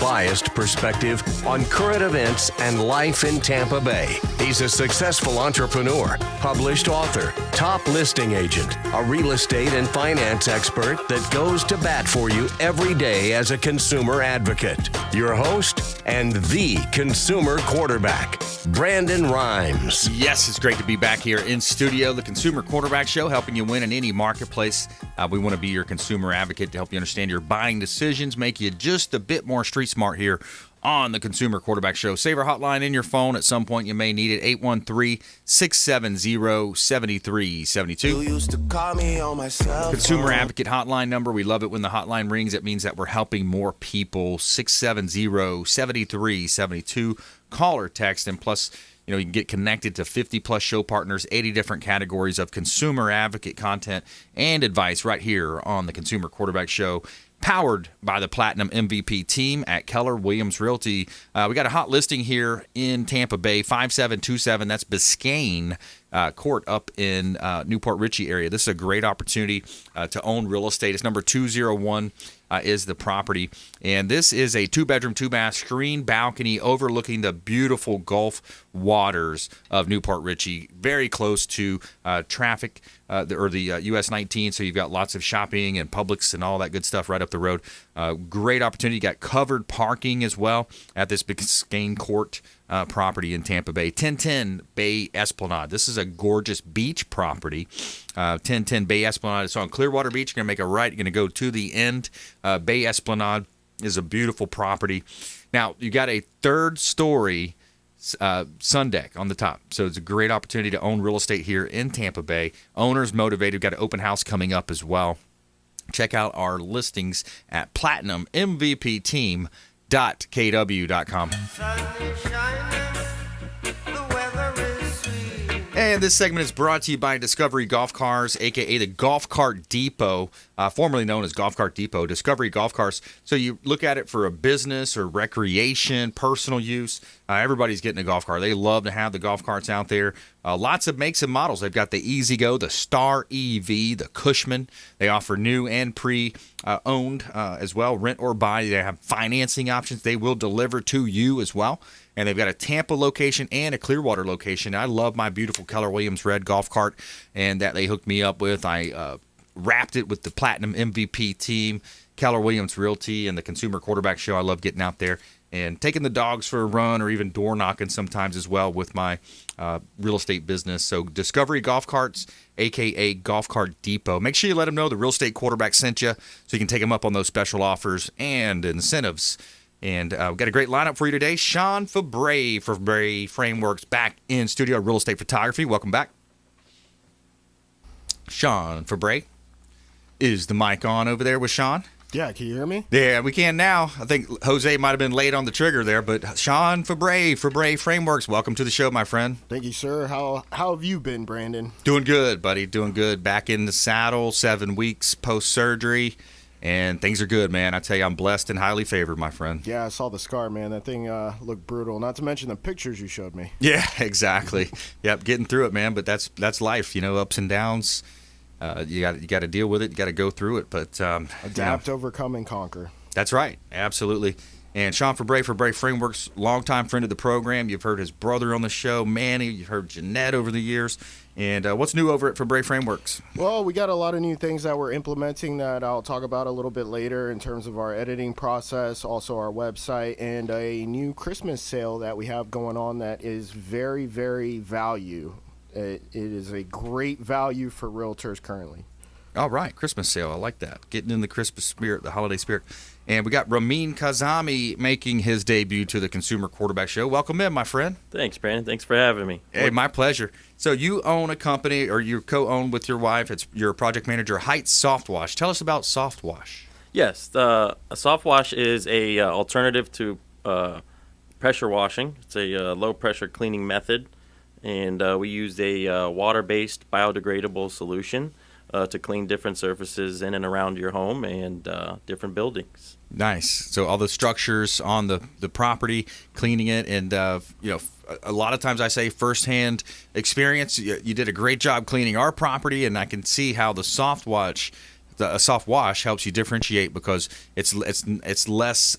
Biased perspective on current events and life in Tampa Bay. He's a successful entrepreneur, published author, top listing agent, a real estate and finance expert that goes to bat for you every day as a consumer advocate. Your host and the consumer quarterback, Brandon Rhymes. Yes, it's great to be back here in studio, the Consumer Quarterback Show, helping you win in any marketplace. We want to be your consumer advocate to help you understand your buying decisions, make you just a bit more street smart here on the Consumer Quarterback Show. Save our hotline in your phone. At some point, you may need it. 813-670-7372. Consumer Advocate hotline number. We love it when the hotline rings. It means that we're helping more people. 670-7372. Call or text. And plus, you can get connected to 50-plus show partners, 80 different categories of consumer advocate content and advice right here on the Consumer Quarterback Show, powered by the Platinum MVP team at Keller Williams Realty. We got a hot listing here in Tampa Bay, 5727. That's Biscayne Court up in Newport Richey area. This is a great opportunity to own real estate. It's number 201 is the property. And this is a 2-bedroom, 2-bath screen balcony overlooking the beautiful Gulf waters of Newport Richey, very close to traffic or the US 19. So you've got lots of shopping and Publix and all that good stuff right up the road. Great opportunity. You got covered parking as well at this Biscayne Court property in Tampa Bay. 1010 Bay Esplanade. This is a gorgeous beach property. 1010 Bay Esplanade. It's on Clearwater Beach. You're going to make a right. You're going to go to the end. Bay Esplanade is a beautiful property. Now, you got a third-story sun deck on the top. So it's a great opportunity to own real estate here in Tampa Bay. Owners motivated. We've got an open house coming up as well. Check out our listings at PlatinumMVPTeam.kw.com. And this segment is brought to you by Discovery Golf Cars, a.k.a. the Golf Cart Depot, formerly known as Golf Cart Depot. Discovery Golf Cars. So you look at it for a business or recreation, personal use. Everybody's getting a golf car. They love to have the golf carts out there. Lots of makes and models. They've got the Easy Go, the Star EV, the Cushman. They offer new and pre-owned as well, rent or buy. They have financing options. They will deliver to you as well. And they've got a Tampa location and a Clearwater location. I love my beautiful Keller Williams red golf cart, and that they hooked me up with. I wrapped it with the Platinum MVP team, Keller Williams Realty, and the Consumer Quarterback Show. I love getting out there and taking the dogs for a run or even door knocking sometimes as well with my real estate business. So Discovery Golf Carts, a.k.a. Golf Cart Depot. Make sure you let them know the real estate quarterback sent you so you can take them up on those special offers and incentives. And we've got a great lineup for you today. Sean Febre for Febre Frameworks back in studio, real estate photography. Welcome back. Sean Febre. Is the mic on over there with Sean? Yeah, can you hear me? Yeah, we can now. I think Jose might have been late on the trigger there, but Sean Febre Frameworks, welcome to the show, my friend. Thank you, sir. How have you been, Brandon? Doing good, buddy. Doing good. Back in the saddle, 7 weeks post-surgery. And things are good, man. I tell you, I'm blessed and highly favored, my friend. Yeah, I saw the scar, man. That thing looked brutal. Not to mention the pictures you showed me. Yeah, exactly. Yep, getting through it, man. But that's life, ups and downs. You got to deal with it. You got to go through it. But adapt, overcome, and conquer. That's right. Absolutely. And Sean Febre Frameworks, longtime friend of the program. You've heard his brother on the show, Manny. You've heard Jeanette over the years. And what's new over at Febre Frameworks? Well, we got a lot of new things that we're implementing that I'll talk about a little bit later in terms of our editing process, also our website, and a new Christmas sale that we have going on that is very, very value. It is a great value for realtors currently. All right, Christmas sale. I like that. Getting in the Christmas spirit, the holiday spirit. And we got RAMIN KHAZAMI making his debut to the Consumer Quarterback Show. Welcome in, my friend. Thanks, Brandon. Thanks for having me. Hey, my pleasure. So you own a company, or you co-own with your wife. You're a project manager, Heights Soft Wash. Tell us about Soft Wash. Yes, a soft wash is a alternative to pressure washing. It's a low-pressure cleaning method, and we use a water-based biodegradable solution to clean different surfaces in and around your home and different buildings. Nice. So all the structures on the property, cleaning it, and a lot of times I say firsthand experience. You did a great job cleaning our property, and I can see how the soft wash a soft wash helps you differentiate because it's less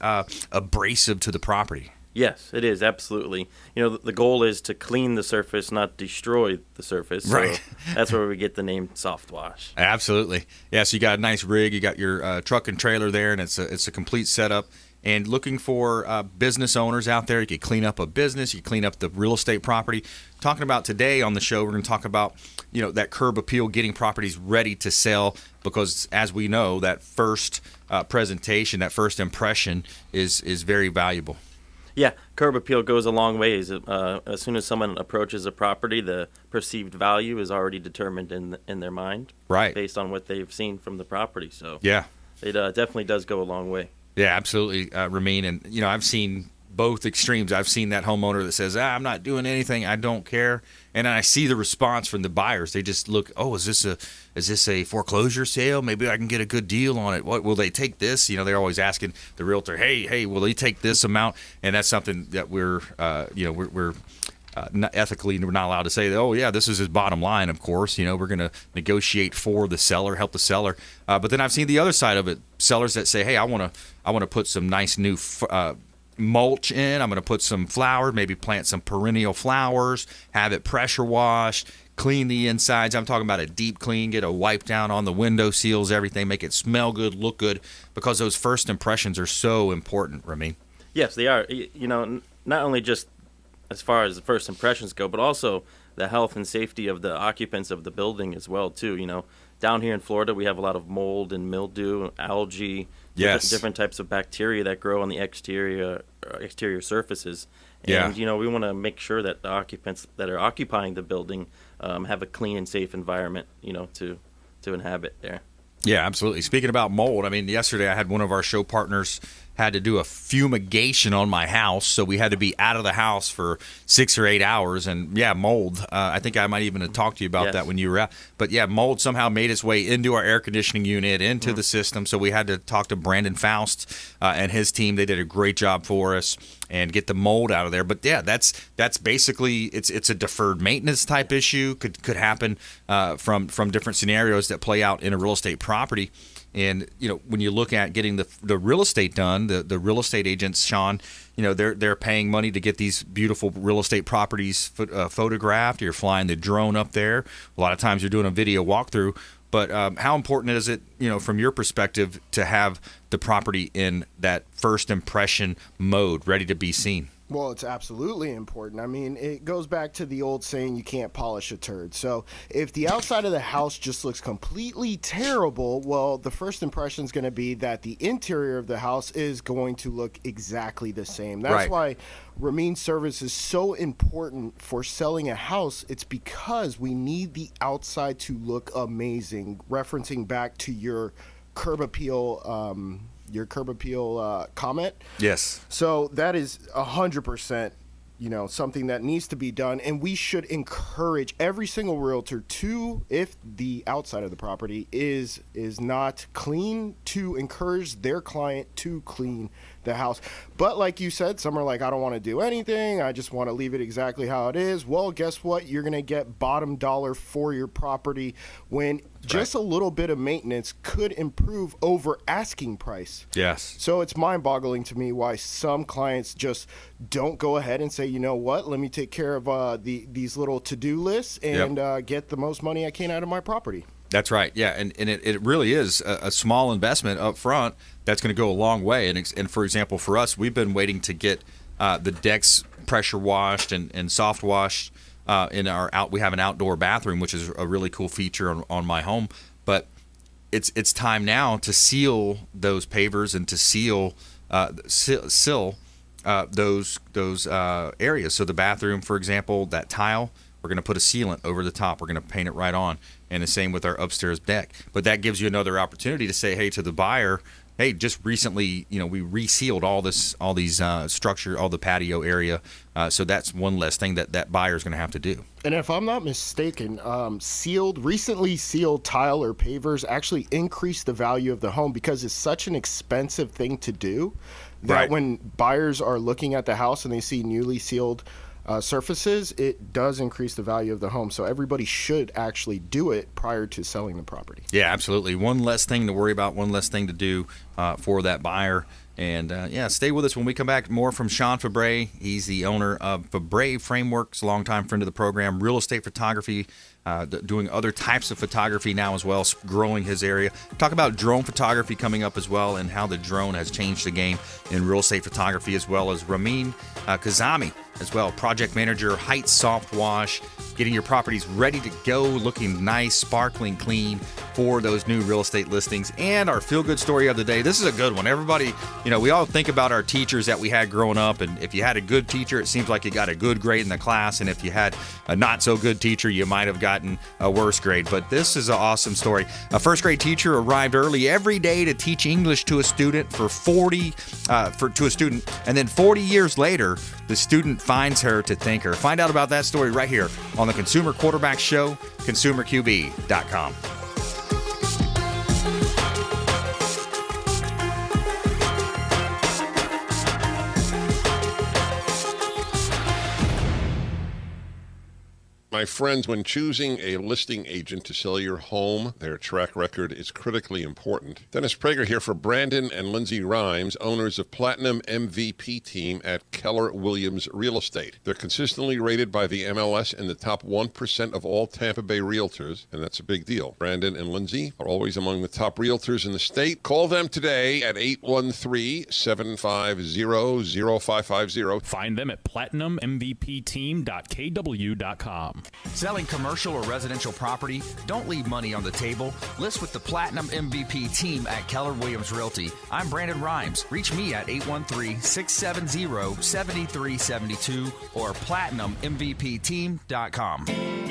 abrasive to the property. Yes, it is, absolutely. The goal is to clean the surface, not destroy the surface. So Right. That's where we get the name soft wash. Absolutely. Yeah, so you got a nice rig, you got your truck and trailer there, and it's a complete setup. And looking for business owners out there, you can clean up a business, you clean up the real estate property. Talking about today on the show, we're going to talk about that curb appeal, getting properties ready to sell, because as we know, that first presentation, that first impression is very valuable. Yeah, curb appeal goes a long ways. As soon as someone approaches a property, the perceived value is already determined in their mind, Right. based on what they've seen from the property. So Yeah. it definitely does go a long way. Yeah, absolutely, Ramin. And, I've seen both extremes. I've seen that homeowner that says, I'm not doing anything, I don't care. And then I see the response from the buyers. They just look, is this a foreclosure sale? Maybe I can get a good deal on it. What will they take this? They're always asking the realtor, hey, will they take this amount? And that's something that we're not ethically, we're not allowed to say, this is his bottom line, of course. We're going to negotiate for the seller, help the seller. But then I've seen the other side of it, sellers that say, hey, I want to put some nice new mulch in. I'm going to put some flowers, maybe plant some perennial flowers, have it pressure washed, clean the insides. I'm talking about a deep clean, get a wipe down on the window seals, everything, make it smell good, look good, because those first impressions are so important, Ramin. Yes, they are. Not only just as far as the first impressions go, but also the health and safety of the occupants of the building as well, too. Down here in Florida, we have a lot of mold and mildew, algae, Yes. different types of bacteria that grow on the exterior surfaces. And, we want to make sure that the occupants that are occupying the building have a clean and safe environment, to inhabit there. Yeah, absolutely. Speaking about mold, yesterday I had one of our show partners had to do a fumigation on my house, so we had to be out of the house for 6 or 8 hours. And mold. I think I might even have talked to you about that when you were out. But mold somehow made its way into our air conditioning unit, into the system. So we had to talk to Brandon Faust and his team. They did a great job for us and get the mold out of there. But that's basically it's a deferred maintenance type issue. Could happen from different scenarios that play out in a real estate property. And when you look at getting the real estate done, the real estate agents, Sean, they're paying money to get these beautiful real estate properties photographed. You're flying the drone up there. A lot of times you're doing a video walkthrough. But how important is it, from your perspective, to have the property in that first impression mode, ready to be seen? Well, it's absolutely important. It goes back to the old saying, you can't polish a turd. So if the outside of the house just looks completely terrible, well, the first impression is going to be that the interior of the house is going to look exactly the same. That's Right. why Ramin service is so important for selling a house. It's because we need the outside to look amazing. Referencing back to your curb appeal comment. Yes. So that is 100%, something that needs to be done, and we should encourage every single realtor to, if the outside of the property is not clean, to encourage their client to clean the house. But like you said, some are like, I don't want to do anything, I just want to leave it exactly how it is. Well, guess what? You're going to get bottom dollar for your property when just a little bit of maintenance could improve over asking price. Yes. So it's mind-boggling to me why some clients just don't go ahead and say, you know what, let me take care of these little to-do lists and get the most money I can out of my property. That's right. Yeah, and it really is a small investment up front that's going to go a long way. And for example, for us, we've been waiting to get the decks pressure washed and soft washed in we have an outdoor bathroom, which is a really cool feature on my home. But it's time now to seal those pavers and to seal those areas. So the bathroom, for example, that tile, we're going to put a sealant over the top. We're going to paint it right on. And the same with our upstairs deck. But that gives you another opportunity to say, hey, to the buyer, hey, just recently, we resealed all these structure, all the patio area. So that's one less thing that buyer is going to have to do. And if I'm not mistaken, recently sealed tile or pavers actually increase the value of the home because it's such an expensive thing to do that when buyers are looking at the house and they see newly sealed surfaces, it does increase the value of the home. So everybody should actually do it prior to selling the property. Yeah, absolutely. One less thing to worry about, one less thing to do for that buyer. And stay with us when we come back. More from Sean Febre. He's the owner of Febre Frameworks, longtime friend of the program, real estate photography, doing other types of photography now as well, growing his area. Talk about drone photography coming up as well and how the drone has changed the game in real estate photography, as well as RAMIN KHAZAMI as well, project manager, Heights Soft Wash, getting your properties ready to go, looking nice, sparkling clean for those new real estate listings. And our feel-good story of the day. This is a good one. Everybody, we all think about our teachers that we had growing up, and if you had a good teacher, it seems like you got a good grade in the class, and if you had a not-so-good teacher, you might have gotten a worse grade. But this is an awesome story. A first-grade teacher arrived early every day to teach English to a student and then 40 years later, the student finds her to thank her. Find out about that story right here on the Consumer Quarterback Show, consumerqb.com. My friends, when choosing a listing agent to sell your home, their track record is critically important. Dennis Prager here for Brandon and Lindsay Rhymes, owners of Platinum MVP Team at Keller Williams Real Estate. They're consistently rated by the MLS in the top 1% of all Tampa Bay realtors, and that's a big deal. Brandon and Lindsay are always among the top realtors in the state. Call them today at 813-750-0550. Find them at platinummvpteam.kw.com. Selling commercial or residential property? Don't leave money on the table. List with the Platinum MVP team at Keller Williams Realty. I'm Brandon Rhymes. Reach me at 813-670-7372 or platinummvpteam.com.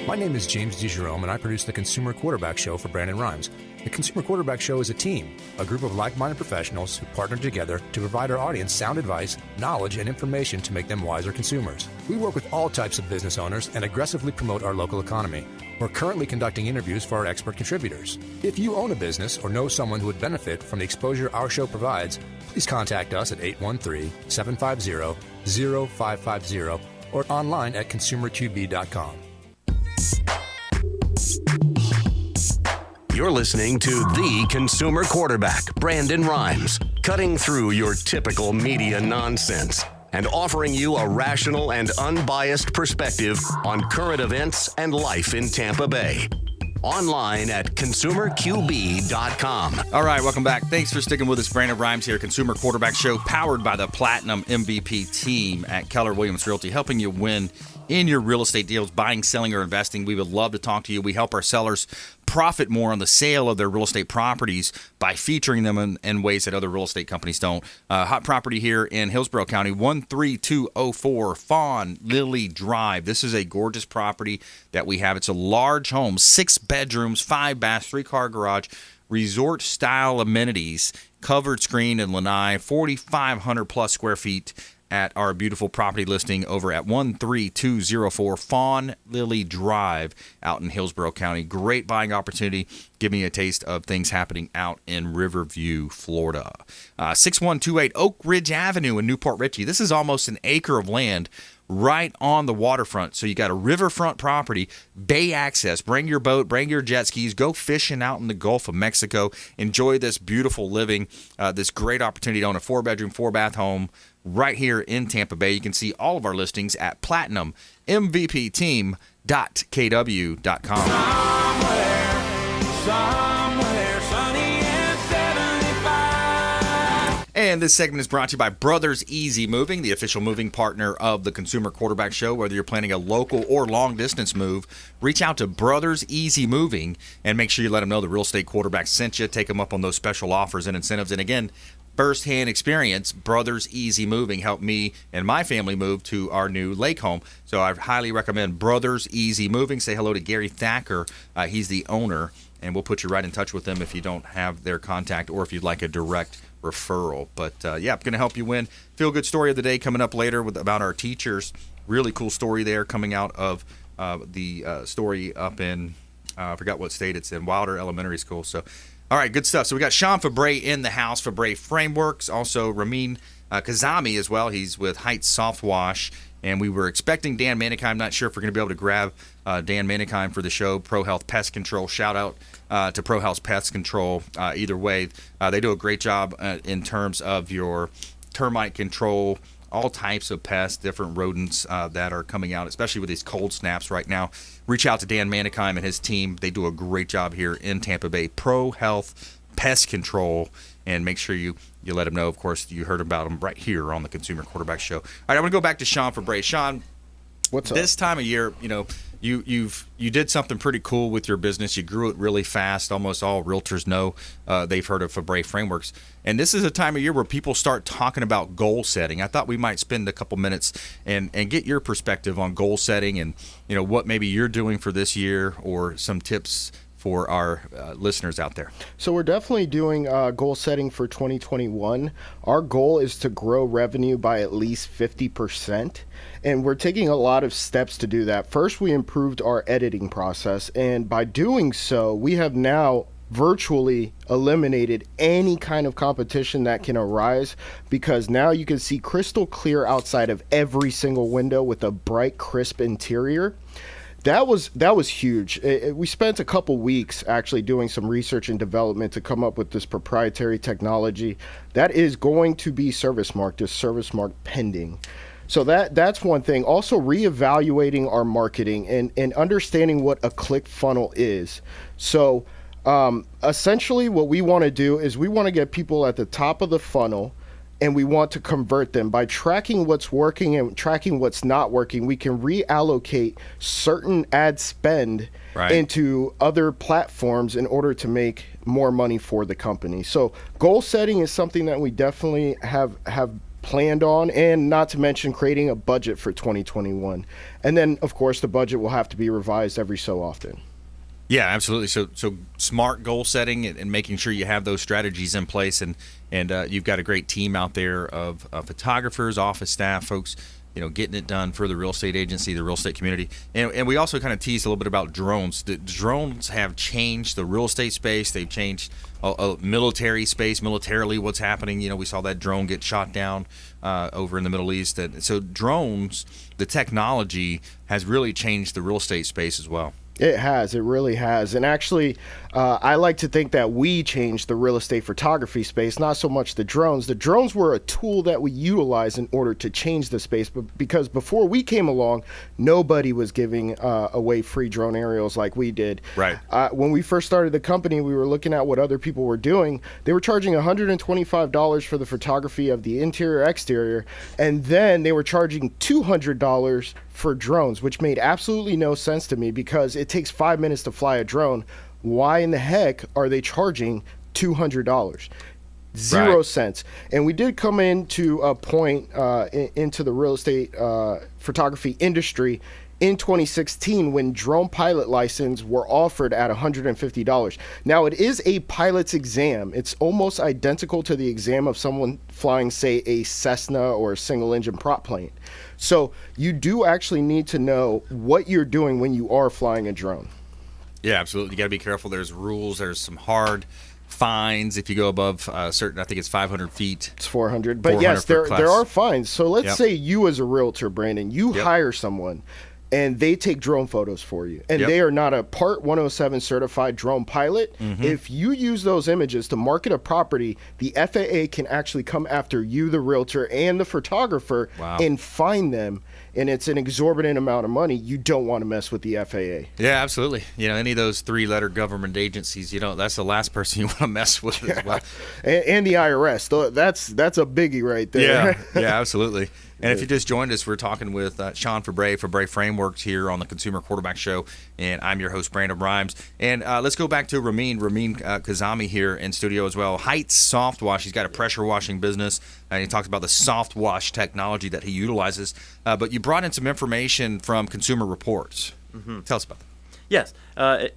My name is James DeJerome, and I produce the Consumer Quarterback Show for Brandon Rhymes. The Consumer Quarterback Show is a team, a group of like-minded professionals who partner together to provide our audience sound advice, knowledge, and information to make them wiser consumers. We work with all types of business owners and aggressively promote our local economy. We're currently conducting interviews for our expert contributors. If you own a business or know someone who would benefit from the exposure our show provides, please contact us at 813-750-0550 or online at consumerqb.com. You're listening to the Consumer Quarterback, Brandon Rhymes, cutting through your typical media nonsense and offering you a rational and unbiased perspective on current events and life in Tampa Bay. Online at consumerqb.com. All right, welcome back. Thanks for sticking with us. Brandon Rhymes here, Consumer Quarterback Show, powered by the Platinum MVP team at Keller Williams Realty, helping you win in your real estate deals, buying, selling, or investing. We would love to talk to you. We help our sellers profit more on the sale of their real estate properties by featuring them in ways that other real estate companies don't. Hot property here in Hillsborough County, 13204 Fawn Lily Drive. This is a gorgeous property that we have. It's a large home, 6 bedrooms, 5 baths, 3-car garage, resort-style amenities, covered screen and lanai, 4,500 plus square feet at our beautiful property listing over at 13204 Fawn Lily Drive out in Hillsborough County. Great buying opportunity. Give me a taste of things happening out in Riverview, Florida. 6128 Oak Ridge Avenue in Newport Richey. This is almost an acre of land right on the waterfront. So you got a riverfront property, bay access. Bring your boat, bring your jet skis, go fishing out in the Gulf of Mexico. Enjoy this beautiful living, this great opportunity to own a 4-bedroom, 4-bath home right here in Tampa Bay. You can see all of our listings at platinummvpteam.kw.com. Somewhere sunny and 75. And this segment is brought to you by Brothers Easy Moving, the official moving partner of the Consumer Quarterback Show. Whether you're planning a local or long-distance move, reach out to Brothers Easy Moving and make sure you let them know the real estate quarterback sent you. Take them up on those special offers and incentives. And again, first-hand experience, Brothers Easy Moving helped me and my family move to our new lake home. So I highly recommend Brothers Easy Moving. Say hello to Gary Thacker. He's the owner, and we'll put you right in touch with them if you don't have their contact or if you'd like a direct referral. But, I'm going to help you win. Feel-good story of the day coming up later about our teachers. Really cool story there coming out of the story up in, I forgot what state it's in, Wilder Elementary School. So, all right, good stuff. So we got Sean Febre in the house, Febre Frameworks, also RAMIN KHAZAMI as well. He's with Heights Soft Wash. And we were expecting Dan Manikheim. Not sure if we're going to be able to grab Dan Manikheim for the show. Pro Health Pest Control. Shout out to Pro Health Pest Control. Either way, they do a great job in terms of your termite control, all types of pests, different rodents that are coming out, especially with these cold snaps right now. Reach out to Dan Manikheim and his team. They do a great job here in Tampa Bay. Pro Health Pest Control. And make sure you let them know. Of course, you heard about them right here on the Consumer Quarterback Show. All right, I'm going to go back to Sean Febre. Sean, what's up? This time of year, you did something pretty cool with your business. You grew it really fast. Almost all realtors know they've heard of Febre Frameworks. And this is a time of year where people start talking about goal setting. I thought we might spend a couple minutes and get your perspective on goal setting and what maybe you're doing for this year or some tips for our listeners out there. So we're definitely doing goal setting for 2021. Our goal is to grow revenue by at least 50%. And we're taking a lot of steps to do that. First, we improved our editing process. And by doing so, we have now virtually eliminated any kind of competition that can arise, because now you can see crystal clear outside of every single window with a bright, crisp interior. That was huge. We spent a couple weeks actually doing some research and development to come up with this proprietary technology that is going to be service marked, is service marked pending. So that's one thing. Also reevaluating our marketing and understanding what a click funnel is. So essentially what we want to do is we want to get people at the top of the funnel, and we want to convert them. By tracking what's working and tracking what's not working, we can reallocate certain ad spend into other platforms in order to make more money for the company. So goal setting is something that we definitely have planned on, and not to mention creating a budget for 2021. And then, of course, the budget will have to be revised every so often. Yeah, absolutely. So smart goal setting and making sure you have those strategies in place, and you've got a great team out there of photographers, office staff, folks, getting it done for the real estate agency, the real estate community. And we also kind of teased a little bit about drones. The drones have changed the real estate space. They've changed military space, militarily what's happening. We saw that drone get shot down over in the Middle East. So drones, the technology has really changed the real estate space as well. It has. It really has. And actually, I like to think that we changed the real estate photography space, not so much the drones. The drones were a tool that we utilized in order to change the space, but because before we came along, nobody was giving away free drone aerials like we did. Right. When we first started the company, we were looking at what other people were doing. They were charging $125 for the photography of the interior, exterior, and then they were charging $200 for drones, which made absolutely no sense to me because it takes 5 minutes to fly a drone. Why in the heck are they charging $200? Zero cents. And we did come into a point into the real estate photography industry in 2016 when drone pilot license were offered at $150. Now, it is a pilot's exam. It's almost identical to the exam of someone flying, say, a Cessna or a single engine prop plane. So you do actually need to know what you're doing when you are flying a drone. Yeah, absolutely. You got to be careful. There's rules. There's some hard fines if you go above certain. I think it's 500 feet. It's 400. But yes, there are fines. So let's say you as a realtor, Brandon, you hire someone and they take drone photos for you, and they are not a Part 107 certified drone pilot. If you use those images to market a property, the FAA can actually come after you, the realtor, and the photographer and fine them. And it's an exorbitant amount of money. You don't want to mess with the FAA. Yeah, absolutely. Any of those three-letter government agencies, that's the last person you want to mess with as well. And the IRS. That's a biggie right there. Yeah, absolutely. And if you just joined us, we're talking with Sean Febre Frameworks here on the Consumer Quarterback Show, and I'm your host, Brandon Rhymes. And let's go back to RAMIN KHAZAMI here in studio as well. Heights Soft Wash. He's got a pressure washing business, and he talks about the soft wash technology that he utilizes. But you brought in some information from Consumer Reports. Tell us about that. Yes.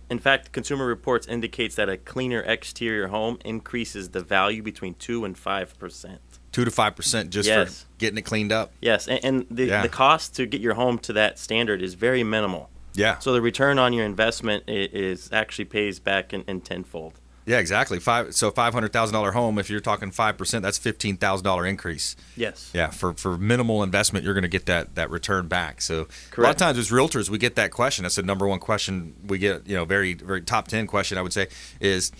In fact, Consumer Reports indicates that a cleaner exterior home increases the value between 2 and 5%. 2 to 5% just for getting it cleaned up. Yes, and the cost to get your home to that standard is very minimal. Yeah. So the return on your investment is actually pays back in tenfold. Yeah, exactly. $500,000 home. If you're talking 5%, that's $15,000 increase. Yes. Yeah, for minimal investment, you're going to get that return back. So Correct. a lot of times as realtors, we get that question. That's the number one question we get. Very very top 10 question I would say is,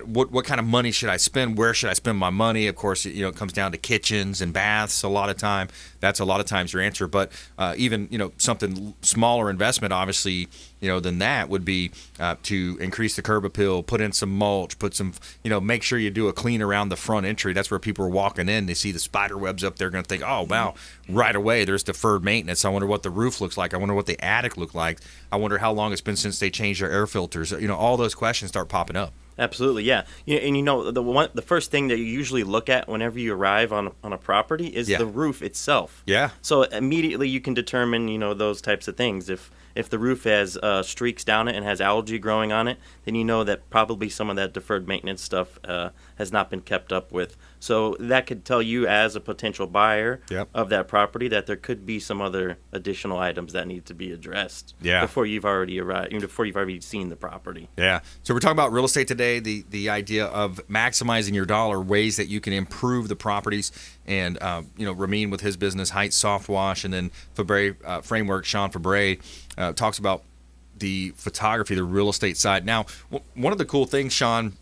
what kind of money should I spend? Where should I spend my money? Of course, it comes down to kitchens and baths. A lot of times your answer. But even something smaller investment, obviously, than that would be to increase the curb appeal, put in some mulch, put some, make sure you do a clean around the front entry. That's where people are walking in. They see the spider webs up there, going to think, oh, wow, right away, there's deferred maintenance. I wonder what the roof looks like. I wonder what the attic looked like. I wonder how long it's been since they changed their air filters. All those questions start popping up. Absolutely, yeah. And the first thing that you usually look at whenever you arrive on a property is the roof itself. Yeah. So immediately you can determine, those types of things. If the roof has streaks down it and has algae growing on it, then you know that probably some of that deferred maintenance stuff has not been kept up with. So that could tell you as a potential buyer of that property that there could be some other additional items that need to be addressed before you've already arrived, before you've already seen the property. Yeah. So we're talking about real estate today, the idea of maximizing your dollar, ways that you can improve the properties. And, Ramin with his business, Heights Soft Wash, and then Febre Framework, Sean Febre, talks about the photography, the real estate side. Now, one of the cool things, Sean,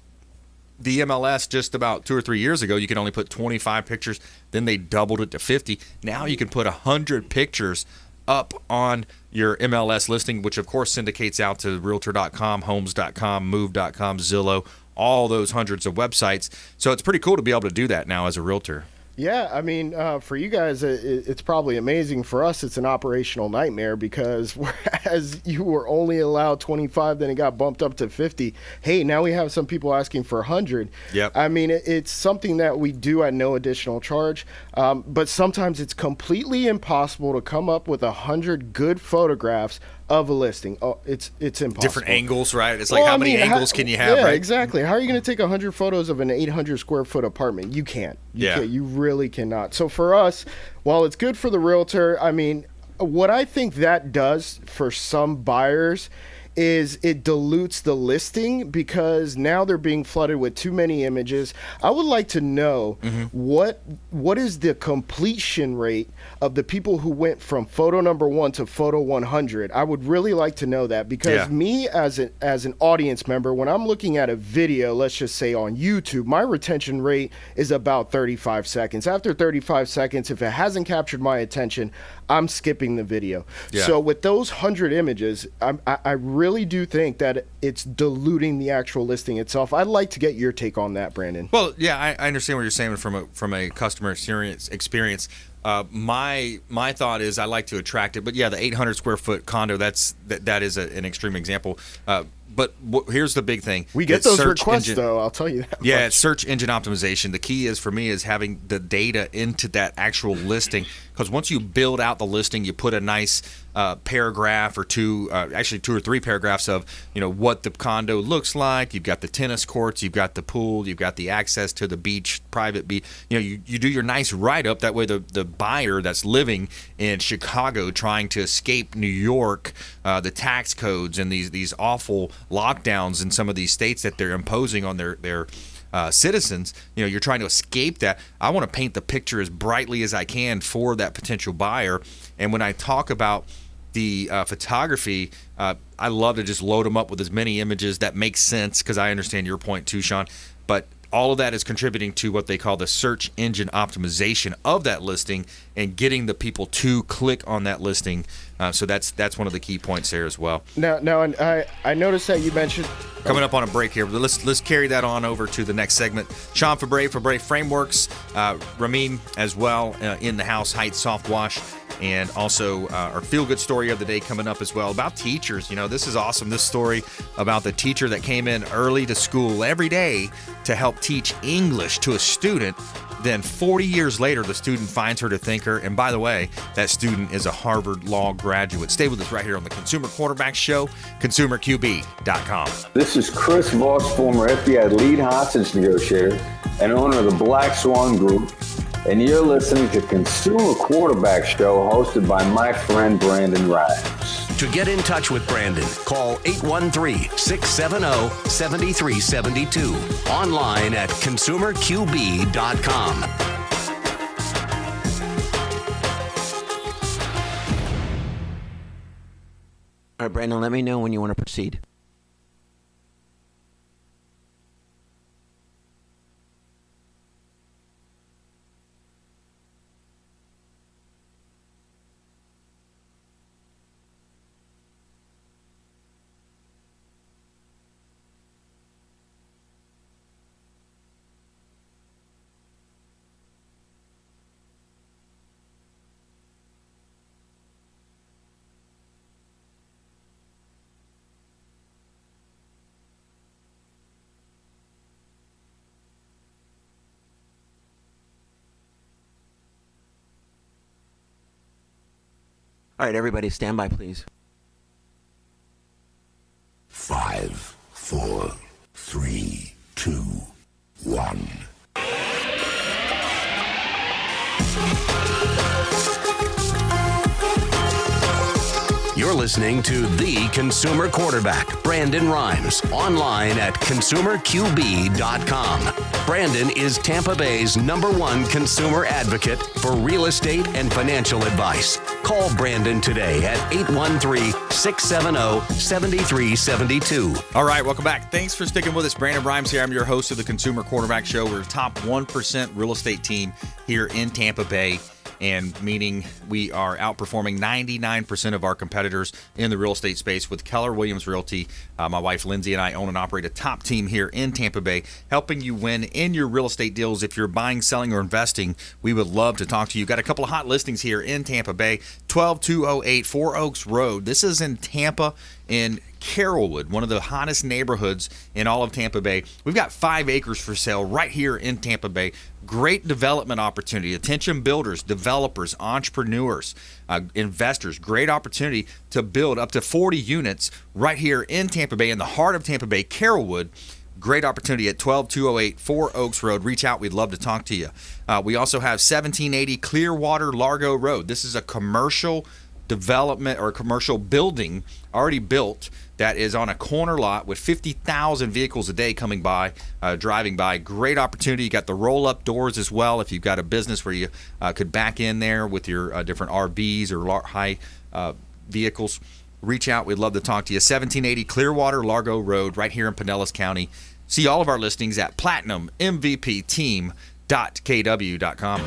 the MLS just about 2 or 3 years ago, you could only put 25 pictures. Then they doubled it to 50. Now you can put 100 pictures up on your MLS listing, which of course syndicates out to Realtor.com, Homes.com, Move.com, Zillow, all those hundreds of websites. So it's pretty cool to be able to do that now as a realtor. Yeah, I mean, for you guys, it's probably amazing. For us, it's an operational nightmare because whereas you were only allowed 25, then it got bumped up to 50. Hey, now we have some people asking for 100. Yep. I mean, it's something that we do at no additional charge, but sometimes it's completely impossible to come up with 100 good photographs of a listing. Oh, it's impossible. Different angles, right? It's like, how many angles can you have, yeah, right? Exactly. How are you going to take 100 photos of an 800 square foot apartment? You can't. You really cannot. So for us, while it's good for the realtor, I mean, what I think that does for some buyers is it dilutes the listing because now they're being flooded with too many images. I would like to know what is the completion rate of the people who went from photo number 1 to photo 100. I would really like to know that because me as an audience member, when I'm looking at a video, let's just say on YouTube, my retention rate is about 35 seconds. After 35 seconds, if it hasn't captured my attention, I'm skipping the video. So with those 100 images, I really do think that it's diluting the actual listing itself. I'd like to get your take on that, Brandon. Well, yeah, I understand what you're saying from a customer experience. My thought is I like to attract it, but yeah, the 800 square foot condo, that is an extreme example. But here's the big thing. We get those requests, though. I'll tell you that. Yeah, it's search engine optimization. The key is for me is having the data into that actual listing, because once you build out the listing, you put a nice paragraph or two, actually 2 or 3 paragraphs of what the condo looks like. You've got the tennis courts, you've got the pool, you've got the access to the beach, private beach. You do your nice write up. That way, the buyer that's living in Chicago trying to escape New York, the tax codes and these awful lockdowns in some of these states that they're imposing on their citizens, you're trying to escape that. I want to paint the picture as brightly as I can for that potential buyer. And when I talk about the photography, I love to just load them up with as many images that make sense, because I understand your point too, Sean. But all of that is contributing to what they call the search engine optimization of that listing and getting the people to click on that listing. So that's one of the key points there as well. Now, and I noticed that you mentioned coming up on a break here. Let's carry that on over to the next segment. Sean Febre Frameworks, Ramin as well in the house, Heights Soft Wash, and also our feel-good story of the day coming up as well about teachers. This is awesome. This story about the teacher that came in early to school every day to help teach English to a student. Then 40 years later, the student finds her to thank her. And by the way, that student is a Harvard Law graduate. Stay with us right here on the Consumer Quarterback Show, ConsumerQB.com. This is Chris Voss, former FBI lead hostage negotiator and owner of the Black Swan Group, and you're listening to Consumer Quarterback Show hosted by my friend Brandon Rhymes. To get in touch with Brandon, call 813-670-7372. Online at consumerqb.com. All right, Brandon, let me know when you want to proceed. All right, everybody, stand by, please. 5, 4, 3, 2, 1. You're listening to The Consumer Quarterback, Brandon Rhymes, online at consumerqb.com. Brandon is Tampa Bay's #1 consumer advocate for real estate and financial advice. Call Brandon today at 813-670-7372. All right, welcome back. Thanks for sticking with us. Brandon Rhymes here. I'm your host of the Consumer Quarterback Show. We're a top 1% real estate team here in Tampa Bay, and meaning we are outperforming 99% of our competitors in the real estate space with Keller Williams Realty. My wife Lindsay and I own and operate a top team here in Tampa Bay, helping you win in your real estate deals. If you're buying, selling, or investing, we would love to talk to you. Got a couple of hot listings here in Tampa Bay. 12208 Four Oaks Road. This is in Tampa, in Carrollwood, one of the hottest neighborhoods in all of Tampa Bay. We've got 5 acres for sale right here in Tampa Bay. Great development opportunity. Attention builders, developers, entrepreneurs, investors. Great opportunity to build up to 40 units right here in Tampa Bay, in the heart of Tampa Bay, Carrollwood. Great opportunity at 12208 Four Oaks Road. Reach out. We'd love to talk to you. We also have 1780 Clearwater Largo Road. This is a commercial development or a commercial building already built that is on a corner lot with 50,000 vehicles a day coming by, driving by. Great opportunity. You got the roll-up doors as well if you've got a business where you could back in there with your different RVs or high vehicles. Reach out. We'd love to talk to you. 1780 Clearwater Largo Road right here in Pinellas County. See all of our listings at platinummvpteam.kw.com.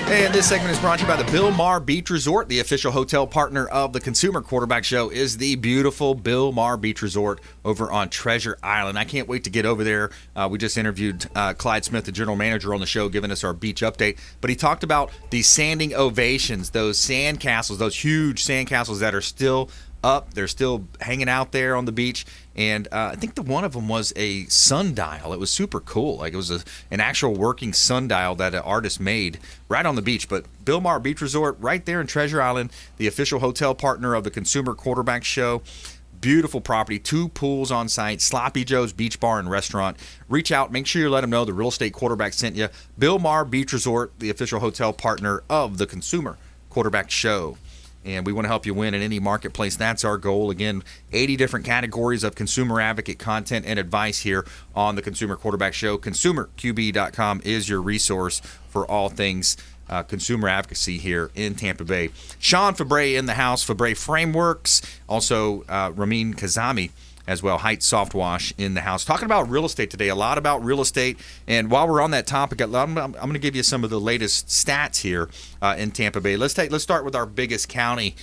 And this segment is brought to you by the Bill Maher Beach Resort. The official hotel partner of the Consumer Quarterback Show is the beautiful Bill Maher Beach Resort over on Treasure Island. I can't wait to get over there. We just interviewed Clyde Smith, the general manager, on the show, giving us our beach update. But he talked about the standing ovations, those sand castles, those huge sand castles that are still up. They're still hanging out there on the beach. And I think one of them was a sundial. It was super cool. Like, it was an actual working sundial that an artist made right on the beach. But Bill Maher Beach Resort right there in Treasure Island, the official hotel partner of the Consumer Quarterback Show. Beautiful property, 2 pools on site, Sloppy Joe's Beach Bar and Restaurant. Reach out, make sure you let them know the real estate quarterback sent you. Bill Maher Beach Resort, the official hotel partner of the Consumer Quarterback Show. And we want to help you win in any marketplace. That's our goal. Again, 80 different categories of consumer advocate content and advice here on the Consumer Quarterback Show. ConsumerQB.com is your resource for all things consumer advocacy here in Tampa Bay. Sean Febre in the house, Febre Frameworks. Also, RAMIN KHAZAMI as well, Heights Soft Wash in the house. Talking about real estate today, a lot about real estate. And while we're on that topic, I'm going to give you some of the latest stats here in Tampa Bay. Let's start with our biggest county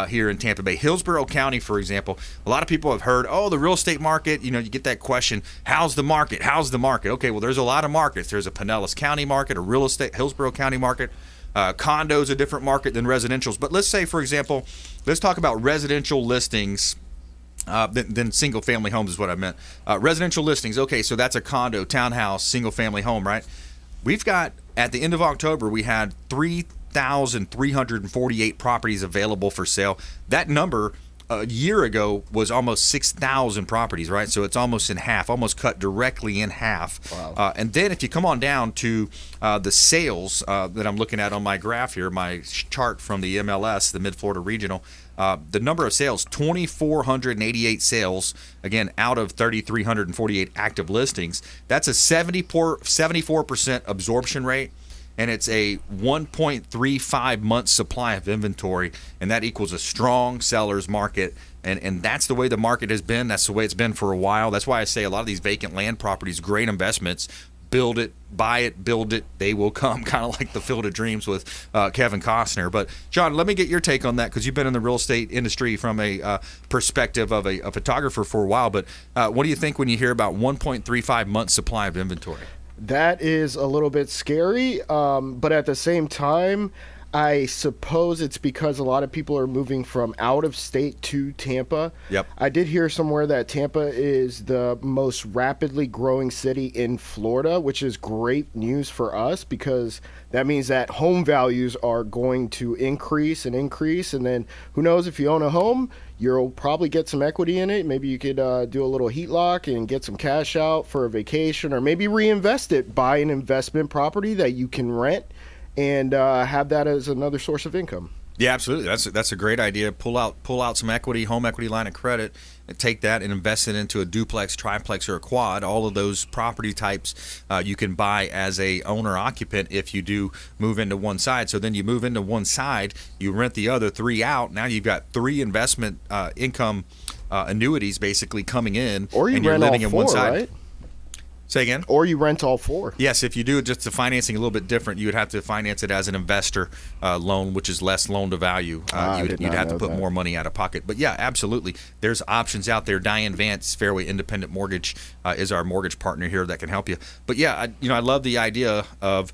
here in Tampa Bay. Hillsborough County, for example. A lot of people have heard, the real estate market, you get that question, how's the market? How's the market? Okay, well, there's a lot of markets. There's a Pinellas County market, a real estate, Hillsborough County market. Condos a different market than residentials. But let's say, for example, let's talk about residential listings. Then single-family homes is what I meant. Residential listings, okay, so that's a condo, townhouse, single-family home, right? We've got, at the end of October, we had 3,348 properties available for sale. That number a year ago was almost 6,000 properties, right? So it's almost in half, almost cut directly in half. Wow. And then if you come on down to the sales that I'm looking at on my graph here, my chart from the MLS, the Mid-Florida Regional, the number of sales, 2,488 sales, again, out of 3,348 active listings. That's a 74% absorption rate, and it's a 1.35 month supply of inventory, and that equals a strong seller's market. And that's the way the market has been. That's the way it's been for a while. That's why I say a lot of these vacant land properties, great investments. Build it, buy it, build it, they will come, kind of like the Field of Dreams with Kevin Costner. But, John, let me get your take on that, because you've been in the real estate industry from a perspective of a photographer for a while. But what do you think when you hear about 1.35 months supply of inventory? That is a little bit scary, but at the same time, I suppose it's because a lot of people are moving from out of state to Tampa. Yep. I did hear somewhere that Tampa is the most rapidly growing city in Florida, which is great news for us, because that means that home values are going to increase. And then who knows, if you own a home, you'll probably get some equity in it. Maybe you could do a little heat lock and get some cash out for a vacation, or maybe reinvest it, buy an investment property that you can rent, and have that as another source of income. Yeah, absolutely. That's a great idea. Pull out some equity, home equity line of credit, and take that and invest it into a duplex, triplex, or a quad. All of those property types you can buy as a owner occupant if you do move into one side. So then you move into one side, you rent the other three out. Now you've got three investment income annuities basically coming in, or you and you're rent living all in four, one side. right? Say again? Or you rent all four. Yes, if you do just the financing a little bit different, you would have to finance it as an investor loan, which is less loan to value. You'd have to put more money out of pocket. But yeah, absolutely. There's options out there. Diane Vance, Fairway Independent Mortgage, is our mortgage partner here that can help you. But yeah, I love the idea of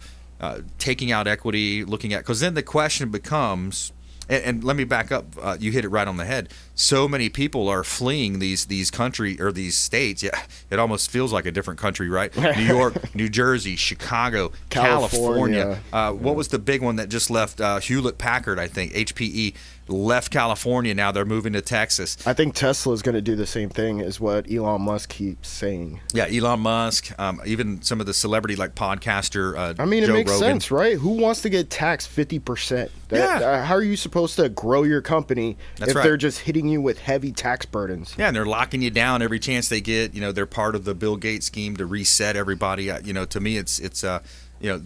taking out equity, looking at, because then the question becomes, and let me back up. You hit it right on the head. So many people are fleeing these country or these states. Yeah, it almost feels like a different country, right? New York, New Jersey, Chicago, California. What was the big one that just left? Hewlett Packard, I think. HPE left California. Now they're moving to Texas. I think Tesla is going to do the same thing, is what Elon Musk keeps saying. Yeah, Elon Musk. Even some of the celebrity like podcaster. I mean, Joe it makes Rogan. sense, right? Who wants to get taxed 50%? Yeah. How are you supposed to grow your company if they're just hitting you with heavy tax burdens? Yeah, and they're locking you down every chance they get. They're part of the Bill Gates scheme to reset everybody. To me, it's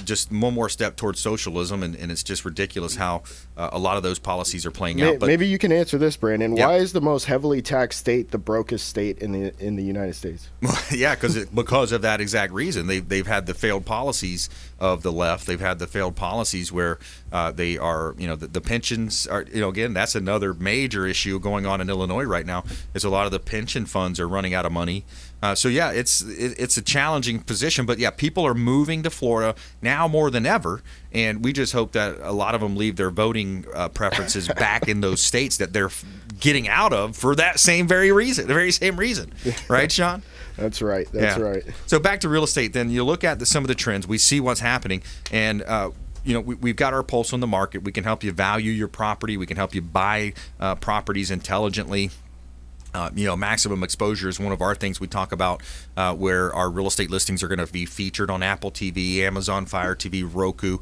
just one more step towards socialism, and it's just ridiculous how a lot of those policies are playing out. But maybe you can answer this, Brandon. Yeah. Why is the most heavily taxed state the brokest state in the United States? Yeah, because of that exact reason. They've had the failed policies of the left. They've had the failed policies where they are, the pensions are, again, that's another major issue going on in Illinois right now, is a lot of the pension funds are running out of money. So yeah, it's a challenging position, but yeah, people are moving to Florida now more than ever, and we just hope that a lot of them leave their voting preferences back in those states that they're getting out of for that the very same reason, right, Sean? That's right. That's right. So back to real estate, then you look at some of the trends, we see what's happening, and we've got our pulse on the market. We can help you value your property. We can help you buy properties intelligently. Maximum exposure is one of our things we talk about, where our real estate listings are going to be featured on Apple TV, Amazon Fire TV, Roku,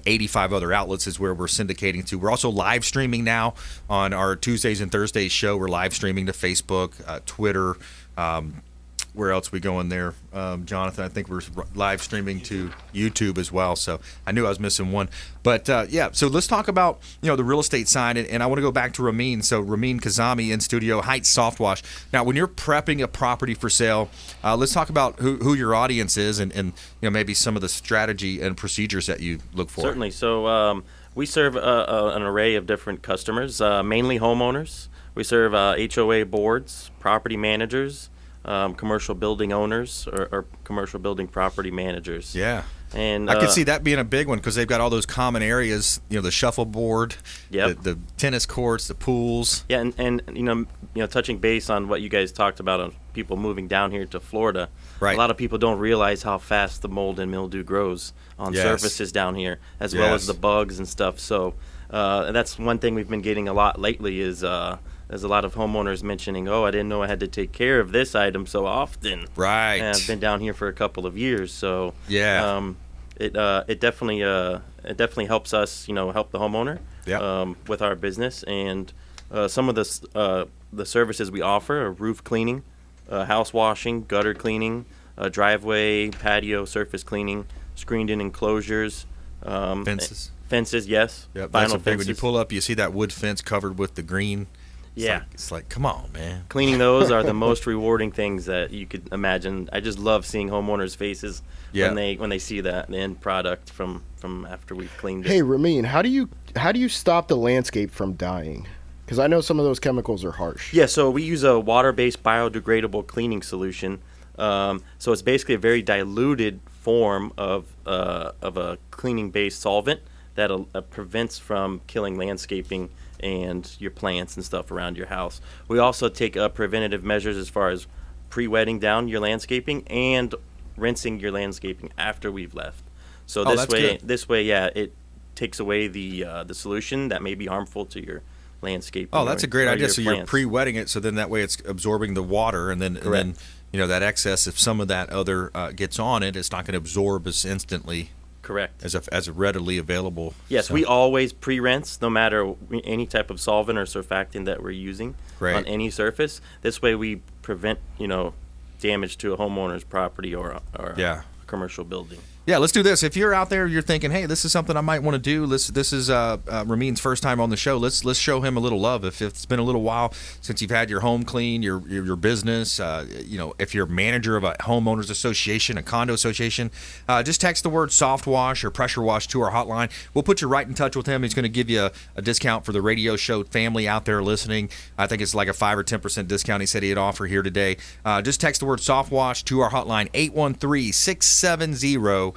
85 other outlets is where we're syndicating to. We're also live streaming now on our Tuesdays and Thursdays show. We're live streaming to Facebook, Twitter. Where else we go in there, Jonathan? I think we're live streaming to YouTube as well. So I knew I was missing one. But so let's talk about the real estate side, and I want to go back to RAMIN. So RAMIN KHAZAMI in studio, Heights Soft Wash. Now, when you're prepping a property for sale, let's talk about who your audience is, and maybe some of the strategy and procedures that you look for. Certainly. So we serve an array of different customers, mainly homeowners. We serve HOA boards, property managers, commercial building owners, or commercial building property managers. Yeah. And I could see that being a big one, because they've got all those common areas, the shuffleboard, the tennis courts, the pools. Yeah, and touching base on what you guys talked about on people moving down here to Florida. Right. A lot of people don't realize how fast the mold and mildew grows on surfaces down here, well as the bugs and stuff. So that's one thing we've been getting a lot lately is there's a lot of homeowners mentioning, oh, I didn't know I had to take care of this item so often. Right. And I've been down here for a couple of years, so yeah, it definitely helps us, help the homeowner with our business. And some of the services we offer are roof cleaning, house washing, gutter cleaning, driveway, patio surface cleaning, screened-in enclosures, fences. Fences, yes. Yep, Vinyl that's a big. fences. When you pull up, you see that wood fence covered with the green. Yeah. It's like, come on, man. Cleaning those are the most rewarding things that you could imagine. I just love seeing homeowners' faces when they see that the end product from after we've cleaned it. Hey, Ramin, how do you stop the landscape from dying? Because I know some of those chemicals are harsh. Yeah, so we use a water-based biodegradable cleaning solution. So it's basically a very diluted form of a cleaning-based solvent that prevents from killing landscaping and your plants and stuff around your house. We also take preventative measures as far as pre-wetting down your landscaping and rinsing your landscaping after we've left. So this way, it takes away the solution that may be harmful to your landscaping. Oh, that's a great idea. So plants. you're pre-wetting it, so then that way it's absorbing the water, and then that excess, if some of that other gets on it, it's not going to absorb as instantly. Correct. As a readily available. Yes, so. We always pre-rinse, no matter any type of solvent or surfactant that we're using on any surface. This way we prevent, damage to a homeowner's property or a commercial building. Yeah, let's do this. If you're out there, you're thinking, hey, this is something I might want to do. This is Ramin's first time on the show. Let's show him a little love. If it's been a little while since you've had your home clean, your business, if you're a manager of a homeowners association, a condo association, just text the word soft wash or pressure wash to our hotline. We'll put you right in touch with him. He's going to give you a discount for the radio show family out there listening. I think it's like a 5 or 10% discount he said he'd offer here today. Just text the word soft wash to our hotline, 813-670-7372,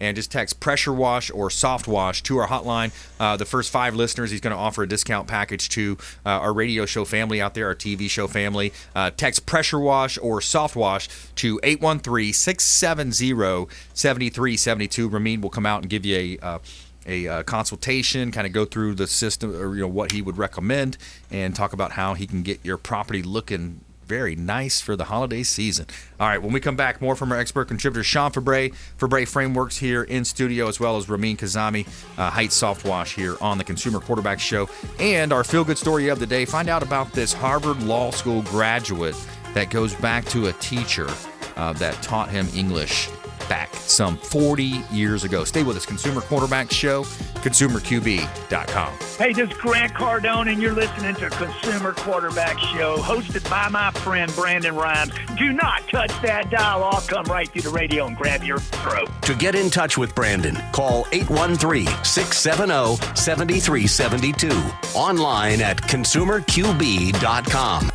and just text pressure wash or soft wash to our hotline. The first 5 listeners, he's going to offer a discount package to our radio show family out there, our TV show family. Text pressure wash or soft wash to 813-670-7372. Ramin will come out and give you a consultation, kind of go through the system, or what he would recommend, and talk about how he can get your property looking very nice for the holiday season. All right, when we come back, more from our expert contributor, Sean Febre, Febre Frameworks here in studio, as well as Ramin KHAZAMI, Heights Soft Wash here on the Consumer Quarterback Show. And our feel-good story of the day, find out about this Harvard Law School graduate that goes back to a teacher that taught him English back some 40 years ago. Stay with us. Consumer Quarterback Show, consumerqb.com. Hey, this is Grant Cardone, and you're listening to Consumer Quarterback Show, hosted by my friend Brandon Rhymes. Do not touch that dial. I'll come right through the radio and grab your throat. To get in touch with Brandon, call 813-670-7372. Online at consumerqb.com.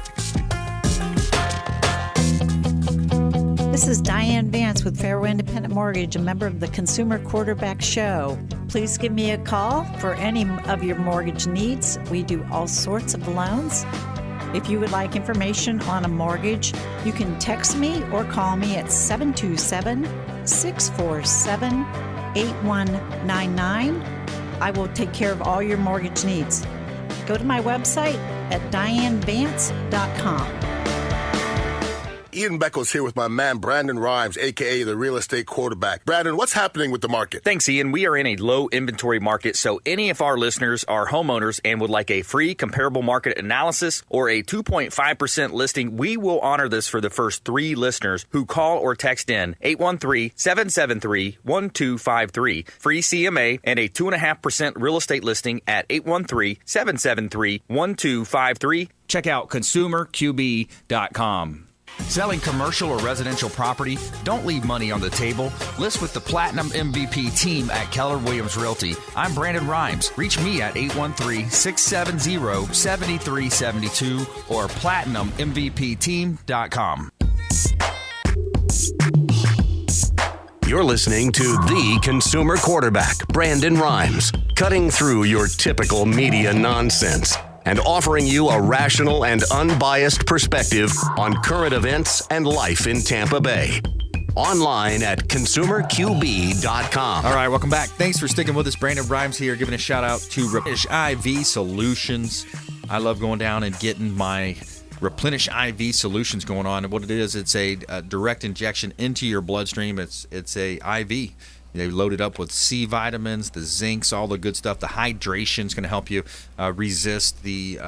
This is Diane Vance with Fairway Independent Mortgage, a member of the Consumer Quarterback Show. Please give me a call for any of your mortgage needs. We do all sorts of loans. If you would like information on a mortgage, you can text me or call me at 727-647-8199. I will take care of all your mortgage needs. Go to my website at dianevance.com. Ian Beckles here with my man Brandon Rhymes, a.k.a. the real estate quarterback. Brandon, what's happening with the market? Thanks, Ian. We are in a low inventory market, so any of our listeners are homeowners and would like a free comparable market analysis or a 2.5% listing, we will honor this for the first 3 listeners who call or text in 813-773-1253. Free CMA and a 2.5% real estate listing at 813-773-1253. Check out consumerqb.com. Selling commercial or residential property? Don't leave money on the table. List with the Platinum MVP team at Keller Williams Realty. I'm Brandon Rhymes. Reach me at 813-670-7372 or platinummvpteam.com. You're listening to the Consumer Quarterback, Brandon Rhymes, cutting through your typical media nonsense and offering you a rational and unbiased perspective on current events and life in Tampa Bay. Online at consumerqb.com. All right, welcome back. Thanks for sticking with us. Brandon Rhymes here, giving a shout out to Rapish IV Solutions. I love going down and getting my Replenish IV solutions going on. And what it is, it's a direct injection into your bloodstream. It's a IV. They load it up with C vitamins, the zincs, all the good stuff. The hydration is going to help you resist the,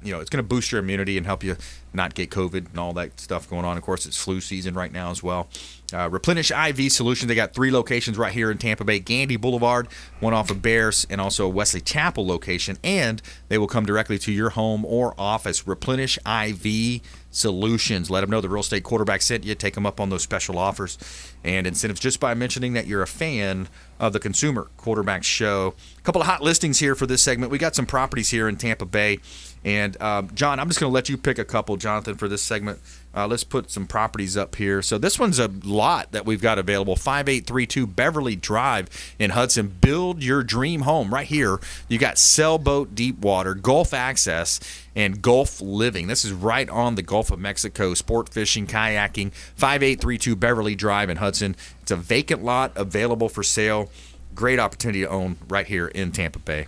it's going to boost your immunity and help you not get COVID and all that stuff going on. Of course, it's flu season right now as well. Replenish IV Solutions. They got 3 locations right here in Tampa Bay. Gandy Boulevard, one off of Bears, and also a Wesley Chapel location. And they will come directly to your home or office. Replenish IV Solutions. Let them know the Real Estate Quarterback sent you. Take them up on those special offers and incentives just by mentioning that you're a fan of the Consumer Quarterback Show. A couple of hot listings here for this segment. We got some properties here in Tampa Bay. And, John, I'm just going to let you pick a couple, Jonathan, for this segment. Let's put some properties up here. So this one's a lot that we've got available. 5832 Beverly Drive in Hudson. Build your dream home right here. You got sailboat deep water, Gulf access, and Gulf living. This is right on the Gulf of Mexico. Sport fishing, kayaking. 5832 Beverly Drive in Hudson. It's a vacant lot available for sale. Great opportunity to own right here in Tampa Bay.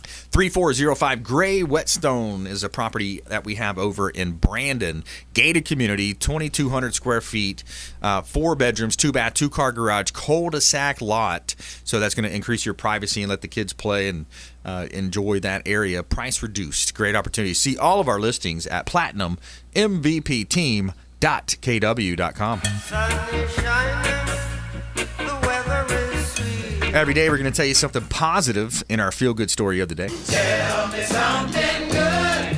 3405 Gray Whetstone is a property that we have over in Brandon. Gated community, 2,200 square feet, 4 bedrooms, 2 bath, 2-car garage, cul-de-sac lot. So that's going to increase your privacy and let the kids play and enjoy that area. Price reduced. Great opportunity. See all of our listings at platinummvpteam.kw.com. Every day we're going to tell you something positive in our feel-good story of the day. Tell me something good.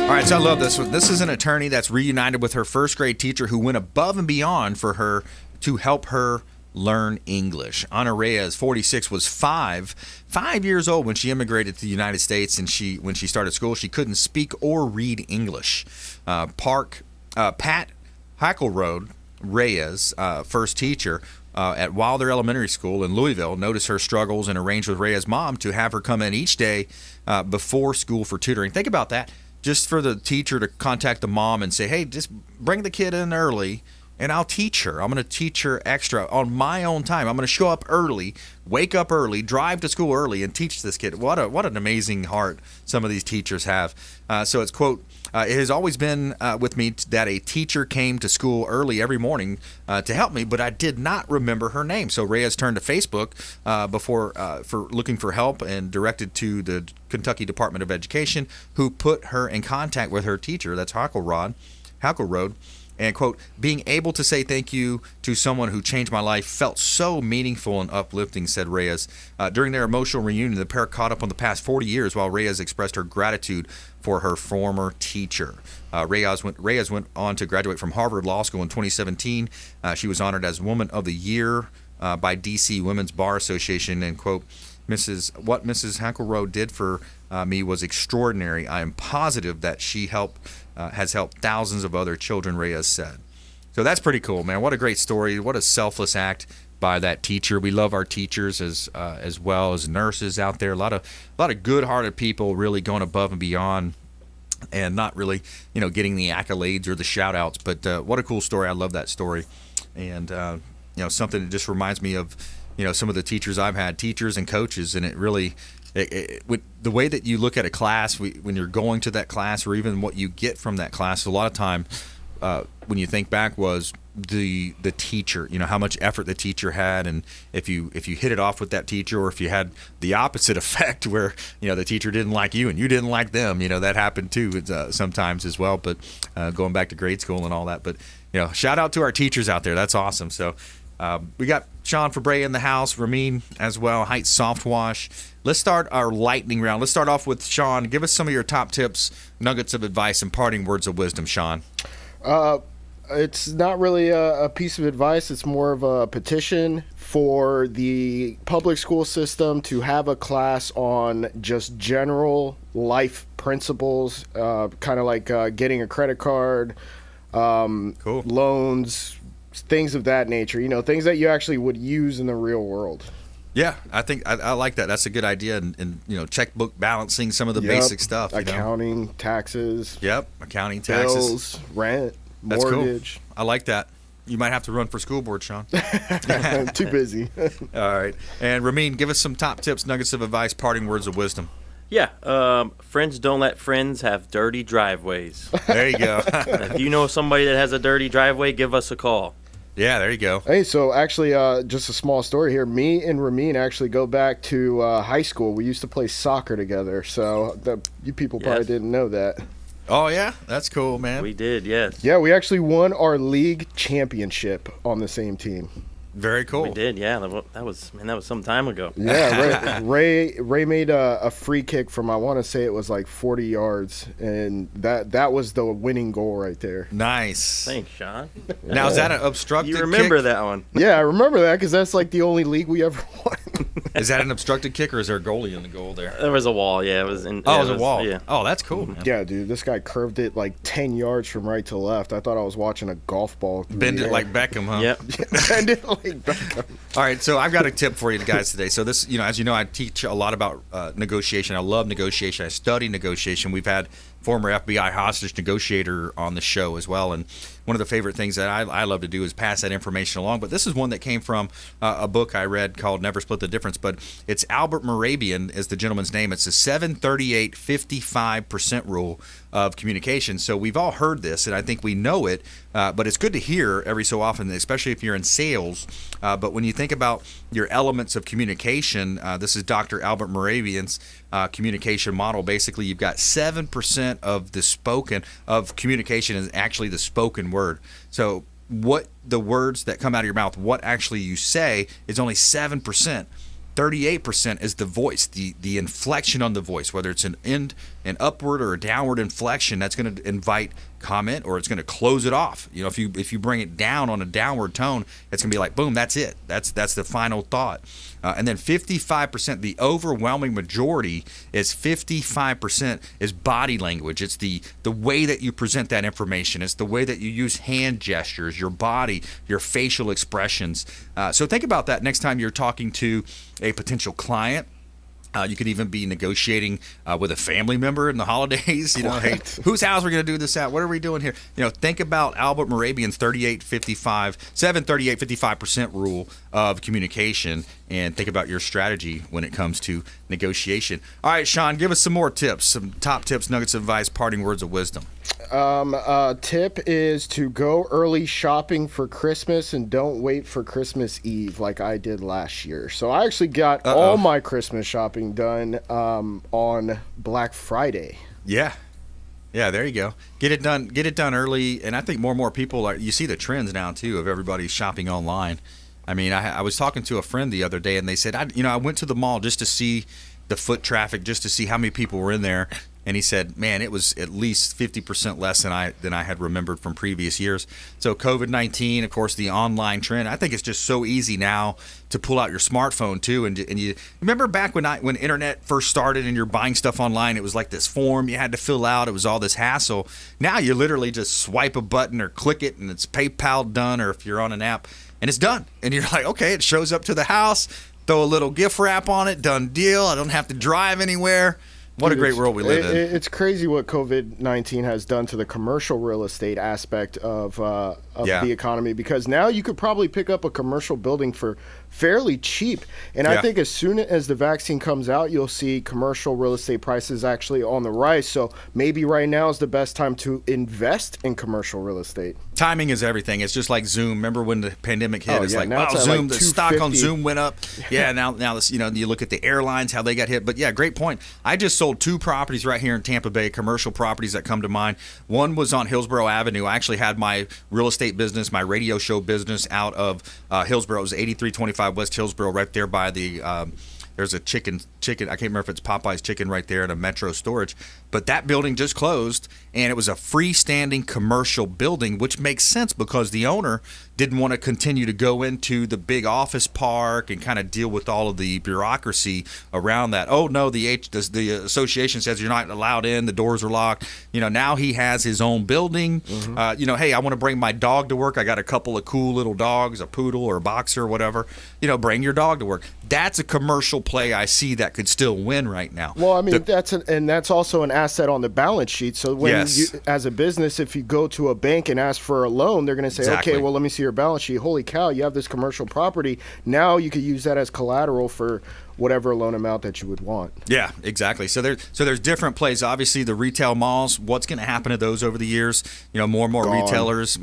All right, so I love this one. This is an attorney that's reunited with her first grade teacher who went above and beyond for her to help her learn English. Ana Reyes, 46, was 5 years old when she immigrated to the United States, and when she started school, she couldn't speak or read English. Pat Hackleroad Reyes, first teacher, at Wilder Elementary School in Louisville, noticed her struggles and arranged with Rhea's mom to have her come in each day before school for tutoring. Think about that. Just for the teacher to contact the mom and say, hey, just bring the kid in early and I'll teach her. I'm going to teach her extra on my own time. I'm going to show up early, wake up early, drive to school early, and teach this kid. What an amazing heart some of these teachers have. So it's, quote, it has always been with me that a teacher came to school early every morning to help me, but I did not remember her name. So Reyes turned to Facebook for looking for help and directed to the Kentucky Department of Education, who put her in contact with her teacher. That's Hackleroad. And, quote, being able to say thank you to someone who changed my life felt so meaningful and uplifting, said Reyes. During their emotional reunion, the pair caught up on the past 40 years while Reyes expressed her gratitude for her former teacher. Reyes went on to graduate from Harvard Law School in 2017. She was honored as Woman of the Year by D.C. Women's Bar Association. And, quote, what Mrs. Hackleroad did for me was extraordinary. I am positive that she has helped thousands of other children, Reyes said. So that's pretty cool, man. What a great story. What a selfless act by that teacher. We love our teachers as well as nurses out there. A lot of good-hearted people really going above and beyond and not really, getting the accolades or the shout-outs. But what a cool story. I love that story. And, something that just reminds me of, some of the teachers I've had, teachers and coaches, and it really – with the way that you look at a class, when you're going to that class, or even what you get from that class, a lot of time when you think back was the teacher, how much effort the teacher had, and if you hit it off with that teacher, or if you had the opposite effect where the teacher didn't like you and you didn't like them, that happened too sometimes as well. But going back to grade school and all that, but shout out to our teachers out there. That's awesome. So we got Sean Febre in the house, Ramin as well, Heights Soft Wash. Let's start our lightning round. Let's start off with Sean. Give us some of your top tips, nuggets of advice, and parting words of wisdom, Sean. It's not really a piece of advice. It's more of a petition for the public school system to have a class on just general life principles, kind of like getting a credit card, cool. Loans, things of that nature, things that you actually would use in the real world. Yeah, I think I like that. That's a good idea. And checkbook balancing, some of the basic stuff. Accounting, taxes. Yep, accounting, taxes. Bills, rent, That's mortgage. Cool. I like that. You might have to run for school board, Sean. Too busy. All right. And Ramin, give us some top tips, nuggets of advice, parting words of wisdom. Yeah, friends don't let friends have dirty driveways. There you go. If you know somebody that has a dirty driveway, give us a call. Yeah, there you go. Hey, so actually, just a small story here. Me and Ramin actually go back to high school. We used to play soccer together, so you people probably didn't know that. Oh, yeah? That's cool, man. We did, yes. Yeah, we actually won our league championship on the same team. Very cool. We did, yeah. That was some time ago. Yeah, Ray made a free kick from, I want to say it was like 40 yards, and that was the winning goal right there. Nice. Thanks, Sean. Now, is that an obstructed You remember kick? that one? Yeah, I remember that because that's like the only league we ever won. Is that an obstructed kick, or is there a goalie in the goal there? There was a wall, yeah. It was in. Oh, yeah, it was a wall. Yeah. Oh, that's cool, man. Yeah, dude, this guy curved it like 10 yards from right to left. I thought I was watching a golf ball. Bend it like Beckham, huh? Yep. Bend it like Beckham. All right, so I've got a tip for you guys today. So this, as you know, I teach a lot about negotiation. I love negotiation. I study negotiation. We've had former FBI hostage negotiator on the show as well, and one of the favorite things that I love to do is pass that information along. But this is one that came from a book I read called Never Split the Difference, but it's Albert Moravian is the gentleman's name. It's the 738-55% rule of communication. So we've all heard this, and I think we know it, but it's good to hear every so often, especially if you're in sales. But when you think about your elements of communication, this is Dr. Albert Moravian's communication model. Basically, you've got 7% of the spoken of communication is actually the spoken word. So what the words that come out of your mouth, what actually you say, is only 7%. 38% is the voice, the inflection on the voice, whether it's an upward or a downward inflection. That's going to invite comment, or it's going to close it off. If you bring it down on a downward tone, it's going to be like, boom, that's it. That's the final thought. And then 55%, the overwhelming majority is 55% is body language. It's the way that you present that information. It's the way that you use hand gestures, your body, your facial expressions. So think about that next time you're talking to a potential client. You could even be negotiating with a family member in the holidays. Hey, whose house are we going to do this at? What are we doing here? Think about Albert Moravian's 738-55% rule of communication, and think about your strategy when it comes to negotiation. All right, Sean, give us some more tips, some top tips, nuggets of advice, parting words of wisdom. Tip is to go early shopping for Christmas and don't wait for Christmas Eve like I did last year. So I actually got all my Christmas shopping done on Black Friday. Yeah, there you go. Get it done early, and I think more and more people you see the trends now too of everybody shopping online. I mean, I was talking to a friend the other day, and they said, I went to the mall just to see the foot traffic, just to see how many people were in there. And he said, man, it was at least 50% less than I had remembered from previous years. So COVID-19, of course, the online trend. I think it's just so easy now to pull out your smartphone too. And you remember back when internet first started and you're buying stuff online, it was like this form you had to fill out. It was all this hassle. Now you literally just swipe a button or click it, and it's PayPal done, or if you're on an app, and it's done. And you're like, okay, it shows up to the house. Throw a little gift wrap on it. Done deal. I don't have to drive anywhere. What a great world we live in. It's crazy what COVID-19 has done to the commercial real estate aspect of the economy, because now you could probably pick up a commercial building for fairly cheap. And I think as soon as the vaccine comes out, you'll see commercial real estate prices actually on the rise. So maybe right now is the best time to invest in commercial real estate. Timing is everything. It's just like Zoom. Remember when the pandemic hit? It's like, wow, Zoom, the stock on Zoom went up. Yeah, now this, you look at the airlines, how they got hit. But yeah, great point. I just sold 2 properties right here in Tampa Bay, commercial properties that come to mind. One was on Hillsborough Avenue. I actually had my real estate business, my radio show business out of Hillsborough. It was 8325 West Hillsborough, right there by the there's a chicken. I can't remember if it's Popeye's Chicken right there in a Metro Storage. But that building just closed, and it was a freestanding commercial building, which makes sense because the owner didn't want to continue to go into the big office park and kind of deal with all of the bureaucracy around that. Oh, no, the association says you're not allowed in. The doors are locked. Now he has his own building. Mm-hmm. Hey, I want to bring my dog to work. I got a couple of cool little dogs, a poodle or a boxer or whatever. Bring your dog to work. That's a commercial play I see that could still win right now. Well, I mean, that's also an asset on the balance sheet. So when you, as a business, if you go to a bank and ask for a loan, they're going to say, okay, well, let me see your balance sheet. Holy cow, you have this commercial property. Now you could use that as collateral for whatever loan amount that you would want. Yeah, exactly. So there's different plays. Obviously, the retail malls. What's going to happen to those over the years? You know, more and more retailers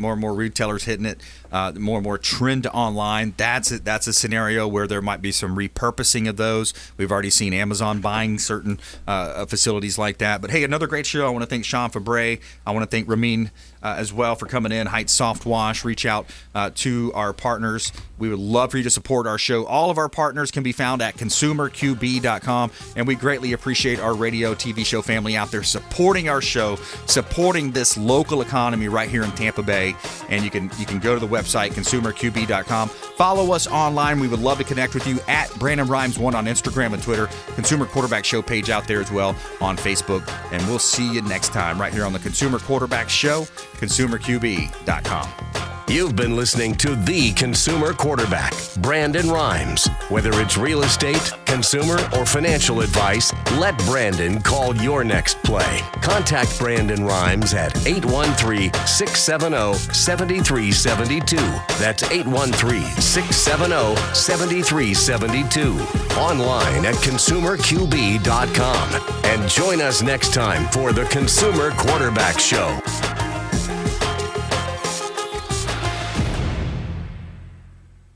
hitting it. More and more trend online. That's a scenario where there might be some repurposing of those. We've already seen Amazon buying certain facilities like that. But hey, another great show. I want to thank Sean Febre. I want to thank RAMIN as well for coming in. Heights Soft Wash. Reach out to our partners. We would love for you to support our show. All of our partners can be found at consumerqb.com, and we greatly appreciate our radio TV show family out there supporting our show, supporting this local economy right here in Tampa Bay. And you can go to the website consumerqb.com. Follow us online. We would love to connect with you at Brandon Rhymes 1 on Instagram and Twitter. Consumer Quarterback Show page out there as well on Facebook. And we'll see you next time right here on the Consumer Quarterback Show, consumerqb.com. You've been listening to The Consumer Quarterback, Brandon Rhymes. Whether it's real estate, consumer, or financial advice, let Brandon call your next play. Contact Brandon Rhymes at 813-670-7372. That's 813-670-7372. Online at consumerqb.com. And join us next time for The Consumer Quarterback Show.